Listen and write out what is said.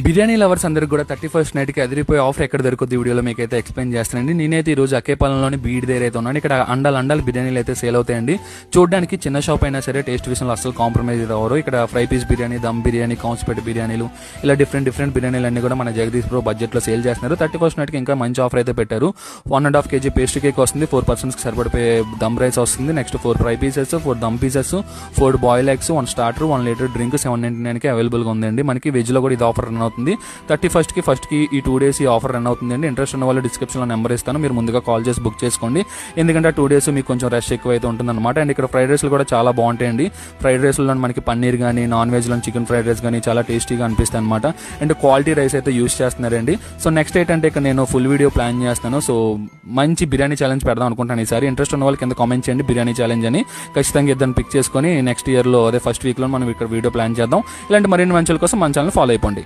Biryani lovers అందరికి కూడా 31st నైట్కి అదిరిపోయే ఆఫర్ ఎక్కడ దొరుకుతుంది వీడియోలో మీకైతే ఎక్స్ప్లెయిన్ చేస్తానండి. నేనైతే ఈ రోజు అక్కేపాలెంలోని బీడ్ దగ్గర అయితే ఉన్నాను. ఇక్కడ అండాలు బిర్యానీలు అయితే సేల్ అవుతాయండి. చూడడానికి చిన్న షాప్ అయినా సరే టేస్ట్ విషయంలో అసలు కాంప్రమైజ్ అవ్వరు. ఇక్కడ ఫ్రై పీస్ బిర్యానీ, దమ్ బిర్యానీ, కౌన్స్పేట బిర్యానీలు ఇలా డిఫరెంట్ బిర్యానీలు అన్ని కూడా మన జగదీష్ బ్రో బడ్జెట్లో సేల్ చేస్తున్నారు. 31st నైట్కి ఇంకా మంచి ఆఫర్ అయితే పెట్టారు. 1.5 kg పేస్ట్రీ కేక్ వస్తుంది, 4 persons సరిపడిపోయే దమ్ రైస్ వస్తుంది, next 4 fry pieces, 4 dum pieces, 4 boil eggs, 1 starter, 1 liter drink 799కి అవైలబుల్గా ఉందండి. మనకి వెజ్లో కూడా ఇది ఆఫర్ రన్ అవుతుంది. 31st కి ఈ 2 days ఈ ఆఫర్ రన్ అవుతుందండి. ఇంట్రెస్ట్ ఉన్న వాళ్ళు డిస్క్రిప్షన్లో నెంబర్ ఇస్తాను, మీరు ముందుగా కాల్ చేసి బుక్ చేసుకోండి. ఎందుకంటే 2 days మీకు కొంచెం రష్ ఎక్కువ అయితే ఉంటుందన్నమాట. అండ్ ఇక్కడ ఫ్రైడ్ రైస్లు కూడా చాలా బాగుంటాయండి. ఫ్రైడ్ రైస్లో మనకి పన్నీర్ కానీ, నాన్ వెజ్లో చికెన్ ఫ్రైడ్ రైస్ కానీ చాలా టేస్టీగా అనిపిస్తాయి అనమాట. అండ్ క్వాలిటీ రైస్ అయితే యూస్ చేస్తున్నారండి. సో నెక్స్ట్ ఏంటంటే ఇక్కడ నేను ఫుల్ వీడియో ప్లాన్ చేస్తాను. సో మంచి బిర్యానీ ఛాలెంజ్ పెడదాం అనుకుంటాను ఈసారి. ఇంట్రెస్ట్ ఉన్న వాళ్ళు కింద కామెంట్ చేయండి బిర్యానీ ఛాలెంజ్ అని. ఖచ్చితంగా ఇద్దరిని పిక్ చేసుకొని నెక్స్ట్ ఇయర్లో అదే ఫస్ట్ వీక్లో మనం ఇక్కడ వీడియో ప్లాన్ చేద్దాం. ఇలాంటి మరిన్ని మంచి కోసం మన ఛానల్ ఫాలో అయిపోండి.